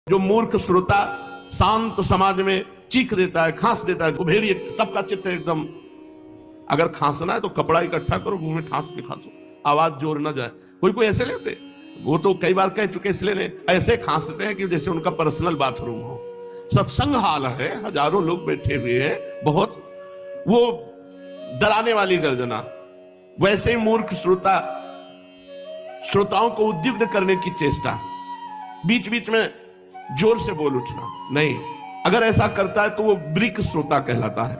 जो मूर्ख श्रोता शांत समाज में चीख देता है, खांस देता है, भेड़िए सबका चित्त एकदम, अगर खांसना है तो कपड़ा इकट्ठा करो, मुंह में ठांस के खांसो, आवाज जोर ना जाए। कोई कोई ऐसे लेते, वो तो कई बार कह चुके, इसलिए ऐसे खांसते हैं कि जैसे उनका पर्सनल बाथरूम हो। सत्संग हाल है, हजारों लोग बैठे हुए हैं, बहुत वो डराने वाली गर्जना। वैसे ही मूर्ख श्रोताओं को उद्युक्त करने की चेष्टा, बीच बीच में जोर से बोल उठना नहीं। अगर ऐसा करता है तो वो ब्रिक श्रोता कहलाता है।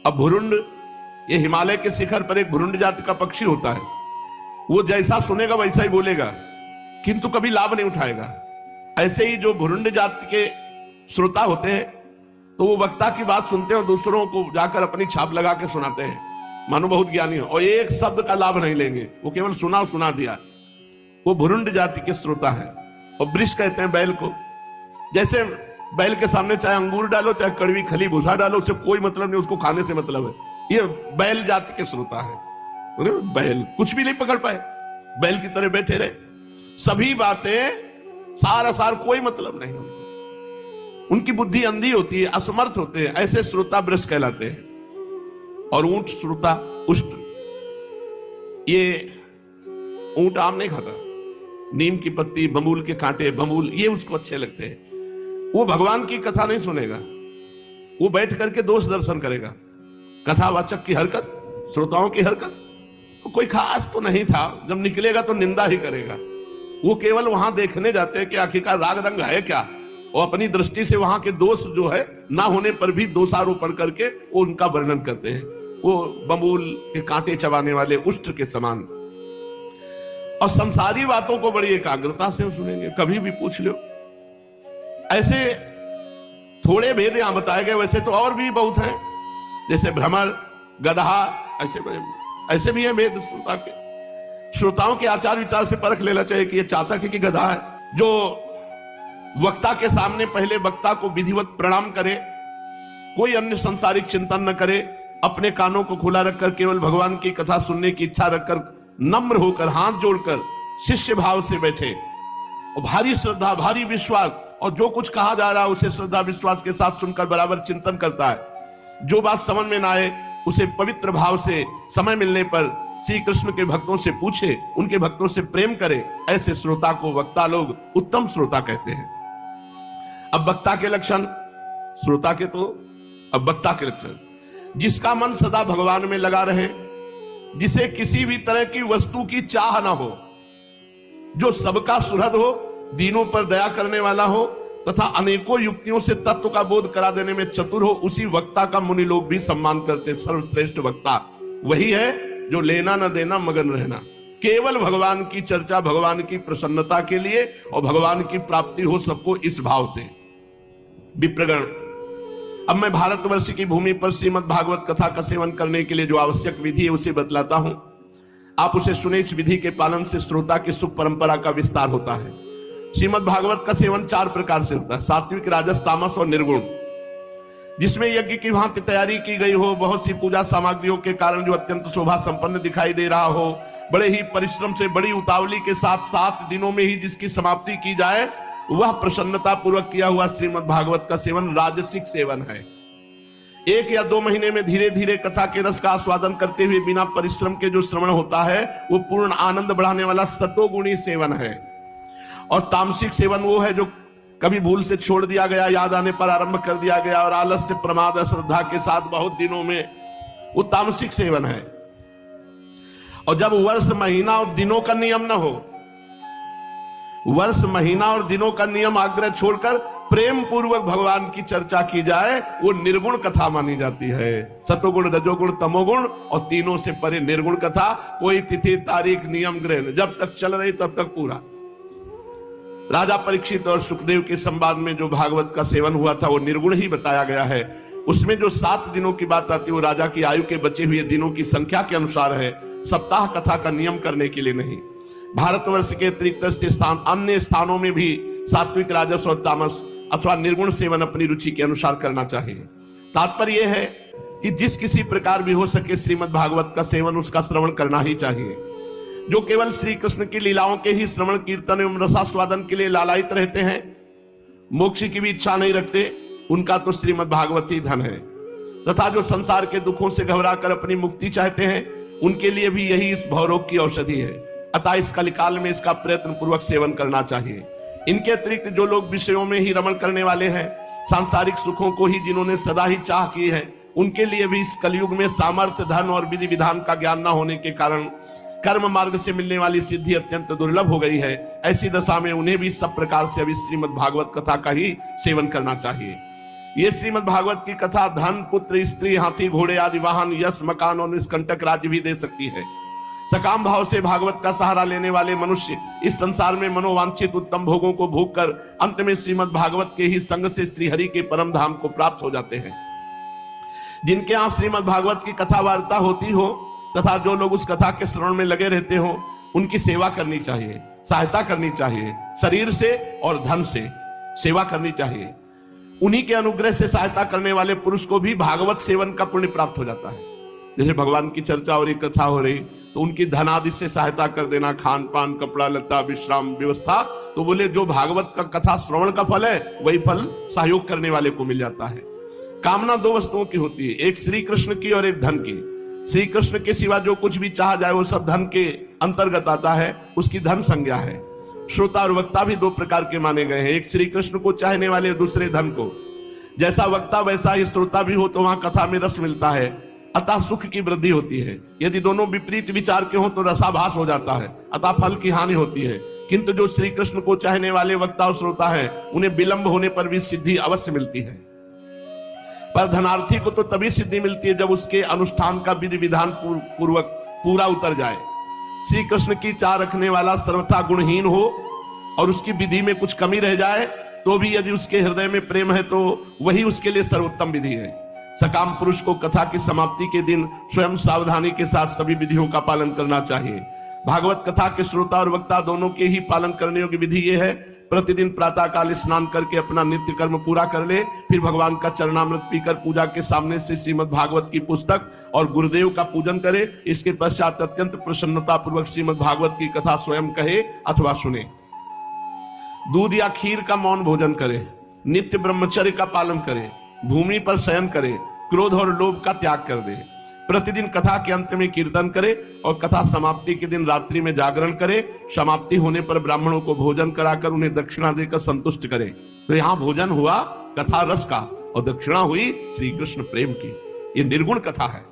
अब भुरुंड, ये हिमालय के शिखर पर एक भुरुंड जाति का पक्षी होता है, वो जैसा सुनेगा वैसा ही बोलेगा, किंतु कभी लाभ नहीं उठाएगा। ऐसे ही जो भुरुंड जाति के श्रोता होते हैं, तो वो वक्ता की बात सुनते हैं और दूसरों को जाकर अपनी छाप लगा के सुनाते हैं, मानो बहुत ज्ञानी हो, और एक शब्द का लाभ नहीं लेंगे, वो केवल सुना दिया। वो भुरुंड जाति के श्रोता है। और वृष कहते हैं बैल को। जैसे बैल के सामने चाहे अंगूर डालो, चाहे कड़वी खली भूसा डालो, उससे कोई मतलब नहीं, उसको खाने से मतलब है। ये बैल जाति के श्रोता है। बैल कुछ भी नहीं पकड़ पाए, बैल की तरह बैठे रहे, सभी बातें सार कोई मतलब नहीं उनको। उनकी बुद्धि अंधी होती है, असमर्थ होते हैं, ऐसे श्रोता वृष कहलाते हैं। और ऊंट श्रोता उष्ट, ये ऊंट आम नहीं खाता, नीम की पत्ती, बबूल के कांटे, बबूल ये उसको अच्छे लगते हैं। वो भगवान की कथा नहीं सुनेगा, वो बैठ करके दोष दर्शन करेगा। कथावाचक की हरकत, श्रोताओं की हरकत कोई खास तो नहीं था, जब निकलेगा तो निंदा ही करेगा। वो केवल वहां देखने जाते हैं कि आखिरकार राग रंग है क्या, और अपनी दृष्टि से वहां के दोष जो है ना होने पर भी दोषारोपण करके वो उनका वर्णन करते हैं। वो बबूल के कांटे चबाने वाले उष्ट के समान। और संसारी बातों को बड़ी एकाग्रता से सुनेंगे, कभी भी पूछ लो। ऐसे थोड़े भेद यहां बताए गए, वैसे तो और भी बहुत हैं, जैसे भ्रमर, गदहा, ऐसे भी है भेद श्रोता के। श्रोताओं के आचार विचार से परख लेना चाहिए कि ये चातक है कि गदहा है। जो वक्ता के सामने पहले वक्ता को विधिवत प्रणाम करे, कोई अन्य संसारिक चिंतन न करे, अपने कानों को खुला रखकर केवल भगवान की कथा सुनने की इच्छा रखकर, नम्र होकर हाथ जोड़कर शिष्य भाव से बैठे, और भारी श्रद्धा, भारी विश्वास, और जो कुछ कहा जा रहा है उसे श्रद्धा विश्वास के साथ सुनकर बराबर चिंतन करता है। जो बात समझ में ना आए उसे पवित्र भाव से समय मिलने पर श्री कृष्ण के भक्तों से पूछे, उनके भक्तों से प्रेम करे। ऐसे श्रोता को वक्ता लोग उत्तम श्रोता कहते हैं। अब वक्ता के लक्षण, श्रोता के तो, अब वक्ता के लक्षण, जिसका मन सदा भगवान में लगा रहे, जिसे किसी भी तरह की वस्तु की चाह ना हो, जो सबका सुहृद हो, दीनों पर दया करने वाला हो, तथा अनेकों युक्तियों से तत्व का बोध करा देने में चतुर हो, उसी वक्ता का मुनि लोग भी सम्मान करते। सर्वश्रेष्ठ वक्ता वही है जो लेना न देना मगन रहना, केवल भगवान की चर्चा, भगवान की प्रसन्नता के लिए, और भगवान की प्राप्ति हो सबको इस भाव से। विप्रगण, अब मैं भारतवर्ष की भूमि पर श्रीमद् भागवत कथा का सेवन करने के लिए जो आवश्यक विधि है उसे बतलाता हूं, आप उसे सुने। इस विधि के पालन से श्रोता की सुख परंपरा का विस्तार होता है। श्रीमद् भागवत का सेवन 4 प्रकार से होता है, सात्विक, राजस, तामस और निर्गुण। जिसमें यज्ञ की भांति तैयारी की गई हो, बहुत सी पूजा सामग्रियों के कारण जो अत्यंत शोभा संपन्न दिखाई दे रहा हो, बड़े ही परिश्रम से, बड़ी उतावली के साथ 7 दिनों में ही जिसकी समाप्ति की जाए, वह प्रसन्नता पूर्वक किया हुआ श्रीमद् भागवत का सेवन राजसिक सेवन है। 1 या 2 महीने में धीरे धीरे कथा के रस का आस्वादन करते हुए बिना परिश्रम के जो श्रवण होता है, वो पूर्ण आनंद बढ़ाने वाला सतोगुणी सेवन है। और तामसिक सेवन वो है जो कभी भूल से छोड़ दिया गया, याद आने पर आरंभ कर दिया गया, और आलस्य, प्रमाद, अश्रद्धा के साथ बहुत दिनों में, वो तामसिक सेवन है। और जब वर्ष, महीना और दिनों का नियम न हो, वर्ष, महीना और दिनों का नियम आग्रह छोड़कर प्रेम पूर्वक भगवान की चर्चा की जाए, वो निर्गुण कथा मानी जाती है। सतोगुण, रजोगुण, तमोगुण और तीनों से परे निर्गुण कथा। कोई तिथि, तारीख, नियम, ग्रह जब तक चल रही तब तक पूरा। राजा परीक्षित और सुखदेव के संवाद में जो भागवत का सेवन हुआ था वो निर्गुण ही बताया गया है। उसमें जो 7 दिनों की बात आती है वो राजा की आयु के बचे हुए दिनों की संख्या के अनुसार है, सप्ताह कथा का नियम करने के लिए नहीं। भारतवर्ष के अतिरिक्त स्थान, अन्य स्थानों में भी सात्विक, राजस और तामस अथवा निर्गुण सेवन अपनी रुचि के अनुसार करना चाहिए। तात्पर्य यह है कि जिस किसी प्रकार भी हो सके श्रीमद् भागवत का सेवन, उसका श्रवण करना ही चाहिए। जो केवल श्री कृष्ण की लीलाओं के ही श्रवण, कीर्तन एवं रसास्वादन के लिए लालायित रहते हैं, मोक्ष की भी इच्छा नहीं रखते, उनका तो श्रीमद् भागवत ही धन है। तथा जो संसार के दुखों से घबराकर अपनी मुक्ति चाहते हैं, उनके लिए भी यही इस भवरोग की औषधि है। अतः इस कलिकाल में इसका प्रयत्न पूर्वक सेवन करना चाहिए। इनके अतिरिक्त जो लोग विषयों में ही रमण करने वाले हैं, सांसारिक सुखों को ही जिन्होंने सदा ही चाह की है, उनके लिए भी इस कलयुग में सामर्थ्य, धन और विधि विधान का ज्ञान न होने के कारण कर्म मार्ग से मिलने वाली सिद्धि अत्यंत दुर्लभ हो गई है। ऐसी दशा में उन्हें भी सब प्रकार से अभी श्रीमद् भागवत कथा का ही सेवन करना चाहिए। ये श्रीमद् भागवत की कथा धन, पुत्र, स्त्री, हाथी, घोड़े आदि वाहन, यश, मकान और निष्कंटक राज्य भी दे सकती है। सकाम भाव से भागवत का सहारा लेने वाले मनुष्य इस संसार में मनोवांछित उत्तम भोगों को भोग कर अंत में श्रीमद् भागवत के ही संग से श्रीहरि के परम धाम को प्राप्त हो जाते हैं। जिनके यहाँ श्रीमद् भागवत की कथा वार्ता होती हो तथा जो लोग उस कथा के श्रवण में लगे रहते हो, उनकी सेवा करनी चाहिए, सहायता करनी चाहिए, शरीर से और धन से सेवा करनी चाहिए। उन्हीं के अनुग्रह से सहायता करने वाले पुरुष को भी भागवत सेवन का पुण्य प्राप्त हो जाता है। जैसे भगवान की चर्चा हो रही, कथा हो रही, तो उनकी धन आदि से सहायता कर देना, खान पान, कपड़ा लत्ता, विश्राम व्यवस्था, तो बोले जो भागवत का कथा श्रवण का फल है, वही फल सहयोग करने वाले को मिल जाता है। कामना दो वस्तुओं की होती है, एक श्री कृष्ण की और एक धन की। श्री कृष्ण के सिवा जो कुछ भी चाहा जाए वो सब धन के अंतर्गत आता है, उसकी धन संज्ञा है। श्रोता और वक्ता भी दो प्रकार के माने गए हैं, एक श्री कृष्ण को चाहने वाले, दूसरे धन को। जैसा वक्ता वैसा ही श्रोता भी हो तो वहां कथा में रस मिलता है, अतः सुख की वृद्धि होती है। यदि दोनों विपरीत विचार के हों तो रसाभास हो जाता है, अतः फल की हानि होती है। किंतु जो श्री कृष्ण को चाहने वाले वक्ता और श्रोता है, उन्हें विलंब होने पर भी सिद्धि अवश्य मिलती है। पर धनार्थी को तो तभी सिद्धि मिलती है जब उसके अनुष्ठान का विधि विधान पूर्वक पूरा उतर जाए। श्री कृष्ण की चाह रखने वाला सर्वथा गुणहीन हो और उसकी विधि में कुछ कमी रह जाए तो भी यदि उसके हृदय में प्रेम है तो वही उसके लिए सर्वोत्तम विधि है। सकाम पुरुष को कथा की समाप्ति के दिन स्वयं सावधानी के साथ सभी विधियों का पालन करना चाहिए। भागवत कथा के श्रोता और वक्ता दोनों के ही पालन करने योग्य विधि यह है, प्रतिदिन प्रातः काल स्नान करके अपना नित्य कर्म पूरा कर ले, फिर भगवान का चरणामृत पीकर पूजा के सामने से श्रीमद् भागवत की पुस्तक और गुरुदेव का पूजन करे। इसके पश्चात अत्यंत प्रसन्नता पूर्वक श्रीमद् भागवत की कथा स्वयं कहे अथवा सुने। दूध या खीर का मौन भोजन करे, नित्य ब्रह्मचर्य का पालन करे, भूमि पर शयन करे, क्रोध और लोभ का त्याग कर दे। प्रतिदिन कथा के अंत में कीर्तन करे और कथा समाप्ति के दिन रात्रि में जागरण करे। समाप्ति होने पर ब्राह्मणों को भोजन कराकर उन्हें दक्षिणा देकर संतुष्ट करे। तो यहाँ भोजन हुआ कथा रस का और दक्षिणा हुई श्री कृष्ण प्रेम की। ये निर्गुण कथा है।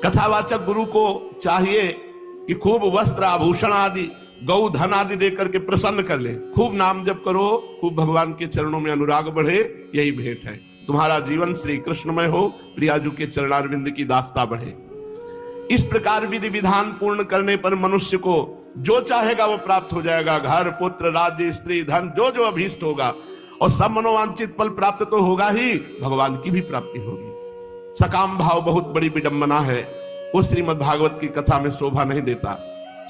कथावाचक गुरु को चाहिए कि खूब वस्त्र, आभूषण आदि, गौ धन आदि देकर के प्रसन्न कर ले। खूब नाम जप करो, खूब भगवान के चरणों में अनुराग बढ़े, यही भेंट है। तुम्हारा जीवन श्री कृष्णमय हो, प्रियाजू के चरणारविंद की दास्ता बढ़े। इस प्रकार विधि विधान पूर्ण करने पर मनुष्य को जो चाहेगा वो प्राप्त हो जाएगा। घर, पुत्र, राज्य, स्त्री, धन, जो जो अभीष्ट होगा, और सब मनोवांछित फल प्राप्त तो होगा ही, भगवान की भी प्राप्ति होगी। सकाम भाव बहुत बड़ी विडंबना है, वो श्रीमद् भागवत की कथा में शोभा नहीं देता।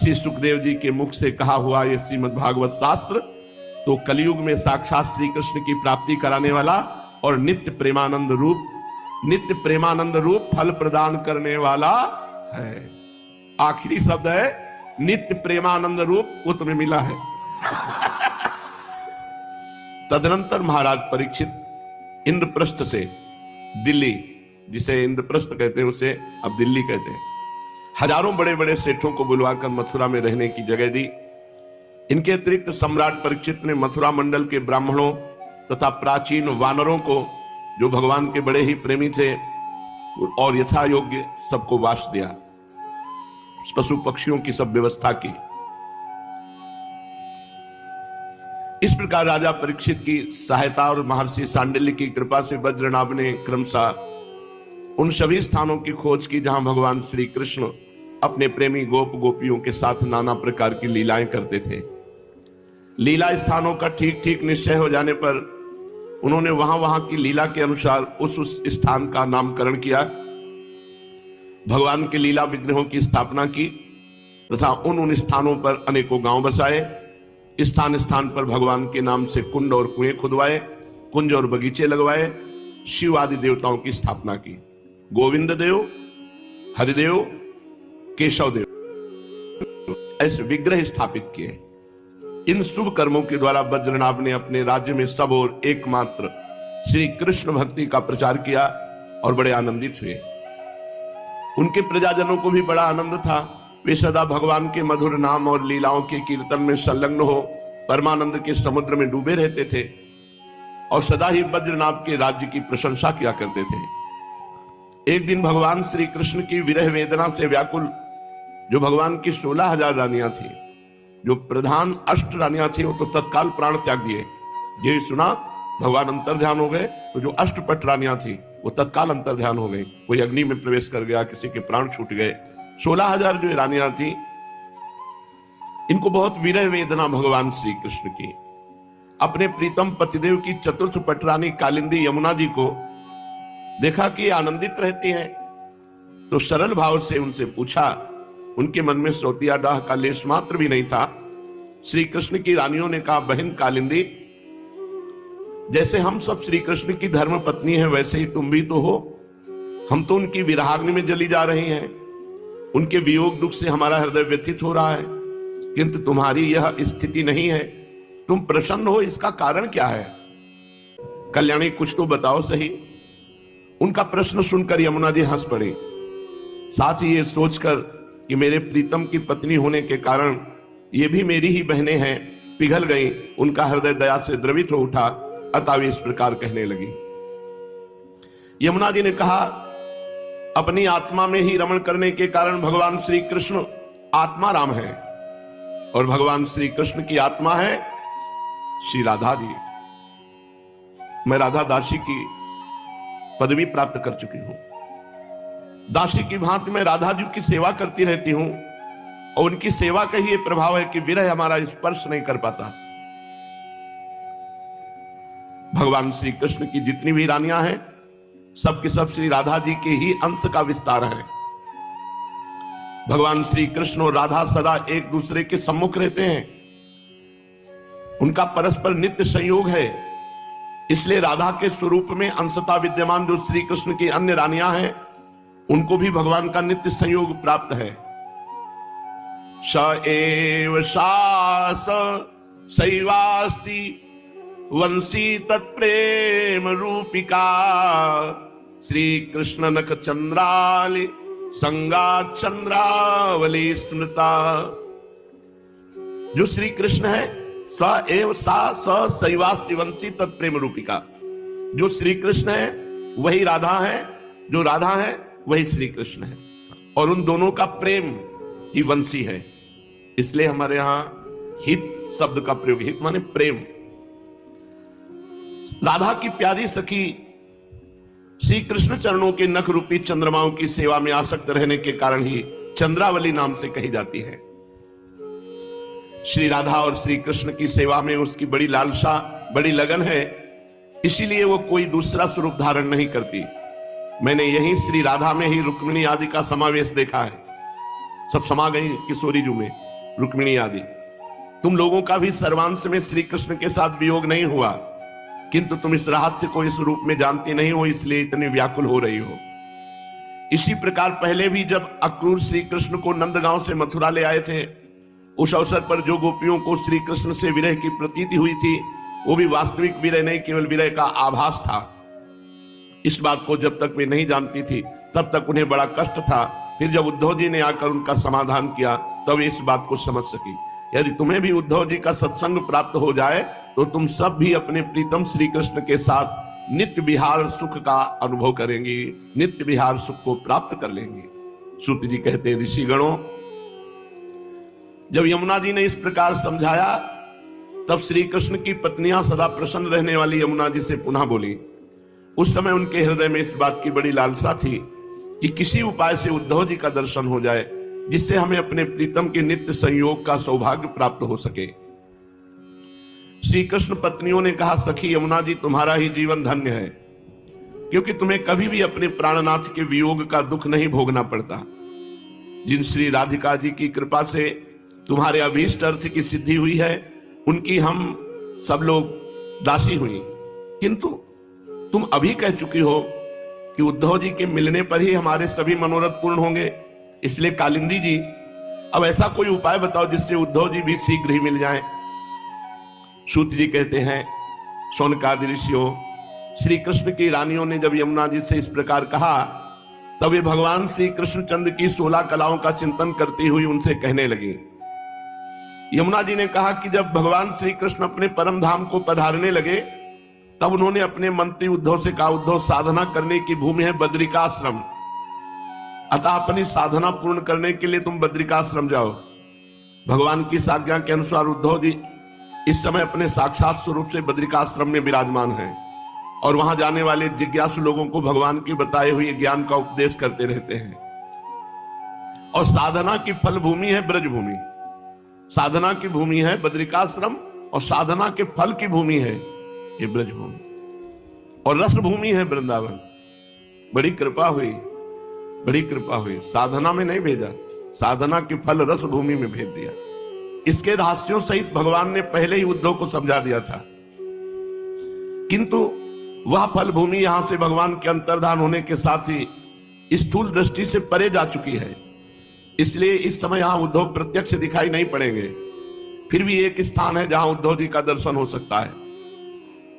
श्री सुखदेव जी के मुख से कहा हुआ यह श्रीमद् भागवत शास्त्र तो कलयुग में साक्षात श्री कृष्ण की प्राप्ति कराने वाला और नित्य प्रेमानंद रूप फल प्रदान करने वाला है। आखिरी शब्द है नित्य प्रेमानंद रूप, वो तुम्हें मिला है। तदनंतर महाराज परीक्षित इंद्रप्रस्थ से दिल्ली, जिसे इंद्रप्रस्थ कहते हैं उसे अब दिल्ली कहते हैं, हजारों बड़े बड़े सेठों को बुलवाकर मथुरा में रहने की जगह दी। इनके अतिरिक्त सम्राट परीक्षित ने मथुरा मंडल के ब्राह्मणों तथा प्राचीन वानरों को, जो भगवान के बड़े ही प्रेमी थे और यथा योग्य, सबको वास दिया। पशु पक्षियों की सब व्यवस्था की। इस प्रकार राजा परीक्षित की सहायता और महर्षि सांडिल्य की कृपा से वज्रनाभ ने क्रमशः उन सभी स्थानों की खोज की जहां भगवान श्री कृष्ण अपने प्रेमी गोप गोपियों के साथ नाना प्रकार की लीलाएं करते थे। लीला स्थानों का ठीक ठीक निश्चय हो जाने पर उन्होंने वहां की लीला के अनुसार उस स्थान का नामकरण किया, भगवान के लीला विग्रहों की स्थापना की तथा उन स्थानों पर अनेकों गांव बसाए। स्थान स्थान पर भगवान के नाम से कुंड और कुएं खुदवाए, कुंज और बगीचे लगवाए, शिव आदि देवताओं की स्थापना की। गोविंद देव, हरिदेव, केशव देव ऐसे विग्रह स्थापित किए। इन शुभ कर्मों के द्वारा वज्रनाभ ने अपने राज्य में सब और एकमात्र श्री कृष्ण भक्ति का प्रचार किया और बड़े आनंदित हुए। उनके प्रजाजनों को भी बड़ा आनंद था। वे सदा भगवान के मधुर नाम और लीलाओं के कीर्तन में संलग्न हो परमानंद के समुद्र में डूबे रहते थे और सदा ही वज्रनाभ के राज्य की प्रशंसा किया करते थे। एक दिन भगवान श्री कृष्ण की विरह वेदना से व्याकुल जो भगवान की 16,000 रानियां थी, जो प्रधान 8 रानियां थी, वो तो तत्काल प्राण त्याग दिए। ये सुना भगवान अंतर्ध्यान हो गए, तो जो 8 रानियां थी वो तत्काल अंतर्ध्यान हो गई। कोई अग्नि में प्रवेश कर गया, किसी के प्राण छूट गए। 16,000 जो रानियां थी, इनको बहुत विरह वेदना भगवान श्री कृष्ण की। अपने प्रीतम पतिदेव की चतुर्थ पटरानी कालिंदी यमुना जी को देखा कि आनंदित रहती हैं, तो सरल भाव से उनसे पूछा। उनके मन में सौतिया डाह का लेश मात्र भी नहीं था। श्री कृष्ण की रानियों ने कहा, बहन कालिंदी, जैसे हम सब श्री कृष्ण की धर्म पत्नी हैं, वैसे ही तुम भी तो हो। हम तो उनकी विरहाग्नि में जली जा रही हैं। उनके वियोग दुख से हमारा हृदय व्यथित हो रहा है, किंतु तुम्हारी यह स्थिति नहीं है। तुम प्रसन्न हो, इसका कारण क्या है? कल्याणी, कुछ तो बताओ सही। उनका प्रश्न सुनकर यमुना जी हंस पड़ी। साथ ही ये सोचकर कि मेरे प्रीतम की पत्नी होने के कारण ये भी मेरी ही बहनें हैं, पिघल गई। उनका हृदय दया से द्रवित हो उठा। अतः वे इस प्रकार कहने लगी। यमुना जी ने कहा, अपनी आत्मा में ही रमण करने के कारण भगवान श्री कृष्ण आत्मा राम है और भगवान श्री कृष्ण की आत्मा है श्री राधा जी। मैं राधा दासी की पदवी प्राप्त कर चुकी हूं। दासी की भांति मैं राधा जी की सेवा करती रहती हूं और उनकी सेवा का ही ये प्रभाव है कि विरह हमारा स्पर्श नहीं कर पाता। भगवान श्री कृष्ण की जितनी भी रानियां हैं, सब के सब श्री राधा जी के ही अंश का विस्तार है। भगवान श्री कृष्ण और राधा सदा एक दूसरे के सम्मुख रहते हैं। उनका परस्पर नित्य संयोग है। इसलिए राधा के स्वरूप में अंशतः विद्यमान जो श्री कृष्ण की अन्य रानियां हैं, उनको भी भगवान का नित्य संयोग प्राप्त है। स एव सा सैवास्ति वंशी तत्प्रेम रूपिका श्री कृष्ण नख चंद्राली संगा चंद्रावली स्मृता। जो श्री कृष्ण है, स एव सा सैवास्ति वंशी तत्प्रेम रूपिका। जो श्री कृष्ण है वही राधा है, जो राधा है वही श्री कृष्ण है, और उन दोनों का प्रेम ही वंशी है। इसलिए हमारे यहां हित शब्द का प्रयोग, हित माने प्रेम। राधा की प्यारी सखी श्री कृष्ण चरणों के नख रूपी चंद्रमाओं की सेवा में आसक्त रहने के कारण ही चंद्रावली नाम से कही जाती है। श्री राधा और श्री कृष्ण की सेवा में उसकी बड़ी लालसा, बड़ी लगन है, इसीलिए वो कोई दूसरा स्वरूप धारण नहीं करती। मैंने यही श्री राधा में ही रुक्मिणी आदि का समावेश देखा है। सब समा गई किशोरी जू में रुक्मिणी आदि। तुम लोगों का भी सर्वांश में श्री कृष्ण के साथ वियोग नहीं हुआ, किंतु तुम इस रहस्य को इस रूप में जानती नहीं हो, इसलिए इतनी व्याकुल हो रही हो। इसी प्रकार पहले भी जब अक्रूर श्री कृष्ण को नंदगांव से मथुरा ले आए थे, उस अवसर पर जो गोपियों को श्री कृष्ण से विरह की प्रतीति हुई थी, वो भी वास्तविक विरह नहीं, केवल विरह का आभास था। इस बात को जब तक वे नहीं जानती थी, तब तक उन्हें बड़ा कष्ट था। फिर जब उद्धव जी ने आकर उनका समाधान किया, तब इस बात को समझ सकी। यदि तुम्हें भी उद्धव जी का सत्संग प्राप्त हो जाए, तो तुम सब भी अपने प्रीतम श्री कृष्ण के साथ नित्य विहार सुख का अनुभव करेंगी, नित्य विहार सुख को प्राप्त कर लेंगे। सूत जी कहते, ऋषिगणों, जब यमुना जी ने इस प्रकार समझाया, तब श्री कृष्ण की पत्नियां सदा प्रसन्न रहने वाली यमुना जी से पुनः बोली। उस समय उनके हृदय में इस बात की बड़ी लालसा थी कि किसी उपाय से उद्धव जी का दर्शन हो जाए, जिससे हमें अपने प्रीतम के नित्य संयोग का सौभाग्य प्राप्त हो सके। श्री कृष्ण पत्नियों ने कहा, सखी यमुना जी, तुम्हारा ही जीवन धन्य है, क्योंकि तुम्हें कभी भी अपने प्राणनाथ के वियोग का दुख नहीं भोगना पड़ता। जिन श्री राधिका जी की कृपा से तुम्हारे अभीष्ट अर्थ की सिद्धि हुई है, उनकी हम सब लोग दासी हुई। किंतु तुम अभी कह चुकी हो कि उद्धव जी के मिलने पर ही हमारे सभी मनोरथ पूर्ण होंगे। इसलिए कालिंदी जी, अब ऐसा कोई उपाय बताओ जिससे उद्धव जी भी शीघ्र ही मिल जाएं। सूत जी कहते हैं, शौनकादि ऋषियों, श्री कृष्ण की रानियों ने जब यमुना जी से इस प्रकार कहा, तब वे भगवान श्री कृष्णचंद्र की 16 कलाओं का चिंतन करती हुई उनसे कहने लगी। यमुना जी ने कहा कि जब भगवान श्री कृष्ण अपने परम धाम को पधारने लगे, तब उन्होंने अपने मंत्री उद्धव से कहा, उद्धव, साधना करने की भूमि है बद्रिकाश्रम, अतः अपनी साधना पूर्ण करने के लिए तुम बद्रिकाश्रम जाओ। भगवान की आज्ञा के अनुसार उद्धव जी इस समय अपने साक्षात स्वरूप से बद्रिकाश्रम में विराजमान हैं और वहां जाने वाले जिज्ञासु लोगों को भगवान की बताए हुए ज्ञान का उपदेश करते रहते हैं। और साधना की फल भूमि है ब्रजभूमि, साधना की भूमि है बद्रिकाश्रम और साधना के फल की भूमि है ये ब्रजभूमि और रस भूमि है वृंदावन। बड़ी कृपा हुई, बड़ी कृपा हुई। साधना में नहीं भेजा, साधना के फल रस भूमि में भेज दिया। इसके रहस्यों सहित भगवान ने पहले ही उद्धव को समझा दिया था, किंतु वह फल भूमि यहां से भगवान के अंतर्धान होने के साथ ही स्थूल दृष्टि से परे जा चुकी है। इसलिए इस समय यहां उद्धव प्रत्यक्ष दिखाई नहीं पड़ेंगे। फिर भी एक स्थान है जहां उद्धव जी का दर्शन हो सकता है।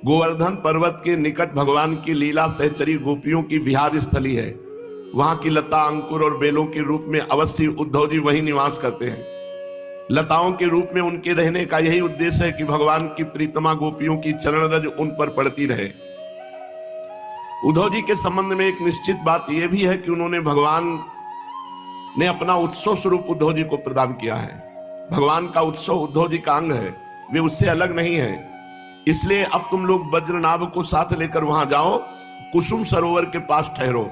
गोवर्धन पर्वत के निकट भगवान की लीला सहचरी गोपियों की विहार स्थली है। वहां की लता, अंकुर और बेलों के रूप में अवश्य उद्धव जी वहीं निवास करते हैं। लताओं के रूप में उनके रहने का यही उद्देश्य है कि भगवान की प्रीतमा गोपियों की चरण रज उन पर पड़ती रहे। उद्धव जी के संबंध में एक निश्चित बात यह भी है कि उन्होंने भगवान ने अपना उत्सव स्वरूप उद्धव जी को प्रदान किया है। भगवान का उत्सव उद्धव जी का अंग है, वे उससे अलग नहीं है। इसलिए अब तुम लोग वज्रनाभ को साथ लेकर वहां जाओ, कुसुम सरोवर के पास ठहरो।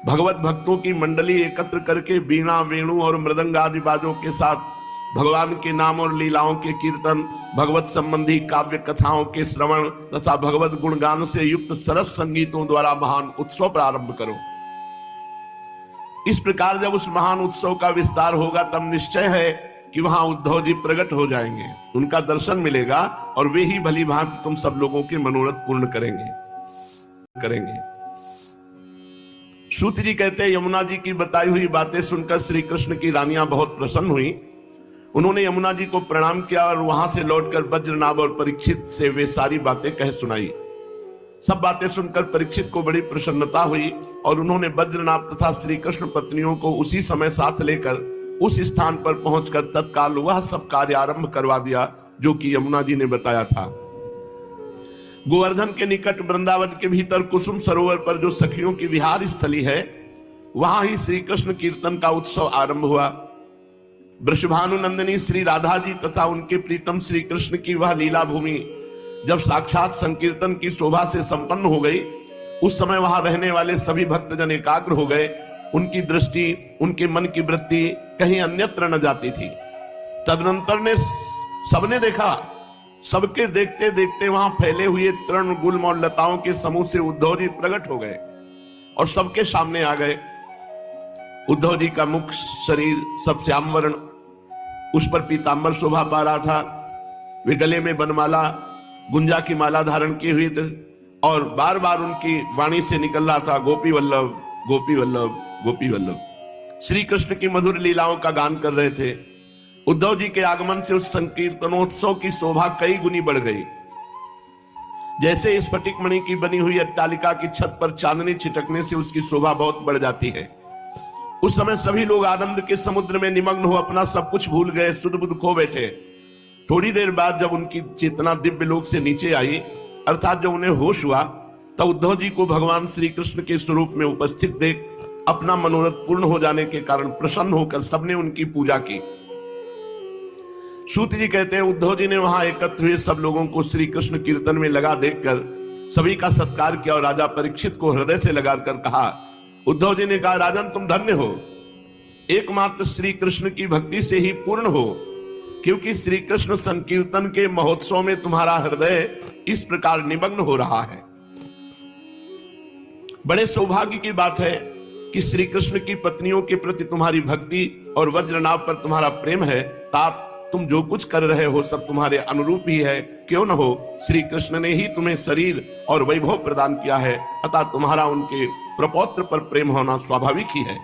भगवत भक्तों की मंडली एकत्र करके वीणा, वेणु और मृदंग आदि बाजों के साथ भगवान के नाम और लीलाओं के कीर्तन, भगवत संबंधी काव्य कथाओं के श्रवण तथा भगवत गुणगान से युक्त सरस संगीतों द्वारा महान उत्सव प्रारंभ करो। इस प्रकार जब उस महान उत्सव का विस्तार होगा, तब निश्चय है कि वहां उद्धव जी प्रकट हो जाएंगे, उनका दर्शन मिलेगा और वे ही भली भांति तुम सब लोगों के मनोरथ पूर्ण करेंगे। सूत जी कहते हैं, यमुना जी की बताई हुई बातें सुनकर श्री कृष्ण की रानियां बहुत प्रसन्न हुई। उन्होंने यमुना जी को प्रणाम किया और वहां से लौटकर वज्रनाभ और परीक्षित से वे सारी बातें कह सुनाई। सब बातें सुनकर परीक्षित को बड़ी प्रसन्नता हुई और उन्होंने वज्रनाभ तथा श्री कृष्ण पत्नियों को उसी समय साथ लेकर उस स्थान पर पहुंचकर तत्काल वह सब कार्य आरंभ करवा दिया जो कि यमुना जी ने बताया था। गोवर्धन के निकट वृंदावन के भीतर कुसुम सरोवर पर जो सखियों की विहार स्थली है, वहां ही श्री कृष्ण कीर्तन का उत्सव आरंभ हुआ। वृषभानुनंदिनी श्री राधा जी तथा उनके प्रीतम श्री कृष्ण की वह लीला भूमि जब साक्षात संकीर्तन की शोभा से संपन्न हो गई, उस समय वहां रहने वाले सभी भक्तजन एकाग्र हो गए। उनकी दृष्टि, उनके मन की वृत्ति कहीं अन्यत्र न जाती थी। तदनंतर ने सबने देखा, सबके देखते देखते वहां फैले हुए तृण, गुल्म और लताओं के समूह से उद्धव जी प्रकट हो गए और सबके सामने आ गए। उद्धव जी का मुख शरीर सब श्याम वर्ण, उस पर पीतांबर शोभा पा रहा था। वे गले में बनमाला, गुंजा की माला धारण किए हुए थे और बार बार उनकी वाणी से निकल रहा था, गोपी वल्लभ, गोपी वल्लभ, गोपी वल्लभ। श्री कृष्ण की मधुर लीलाओं का गान कर रहे थे। उद्धव जी के आगमन से उस संकीर्तनोत्सव की शोभा कई गुनी बढ़ गई। जैसे स्फटिक मणि की बनी हुई अट्टालिका की छत पर चांदनी छिटकने से उसकी शोभा बहुत बढ़ जाती है। उस समय सभी लोग आनंद के समुद्र में निमग्न हो अपना सब कुछ भूल गए, सुध बुध खो बैठे। थोड़ी देर बाद जब उनकी चेतना दिव्य लोक से नीचे आई, अर्थात जब उन्हें होश हुआ, तब उद्धव जी को भगवान श्री कृष्ण के स्वरूप में उपस्थित देख अपना मनोरथ पूर्ण हो जाने के कारण प्रसन्न होकर सबने उनकी पूजा की। सूत जी कहते हैं, उद्धव जी ने वहां एकत्र हुए सब लोगों को श्री कृष्ण कीर्तन में लगा देखकर सभी का सत्कार किया और राजा परीक्षित को हृदय से लगाकर कहा। उद्धव जी ने कहा, राजन तुम धन्य हो, एकमात्र श्री कृष्ण की भक्ति से ही पूर्ण हो, क्योंकि श्री कृष्ण संकीर्तन के महोत्सव में तुम्हारा हृदय इस प्रकार निमग्न हो रहा है। बड़े सौभाग्य की बात है कि श्री कृष्ण की पत्नियों के प्रति तुम्हारी भक्ति और वज्रनाभ पर तुम्हारा प्रेम है। तात तुम जो कुछ कर रहे हो सब तुम्हारे अनुरूप ही है, क्यों न हो। श्री कृष्ण ने ही तुम्हें शरीर और वैभव प्रदान किया है, अतः तुम्हारा उनके प्रपौत्र पर प्रेम होना स्वाभाविक ही है।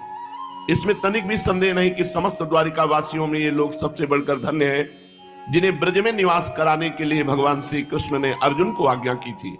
इसमें तनिक भी संदेह नहीं कि समस्त द्वारिका वासियों में ये लोग सबसे बढ़कर धन्य हैं। जिन्हें ब्रज में निवास कराने के लिए भगवान श्री कृष्ण ने अर्जुन को आज्ञा की थी।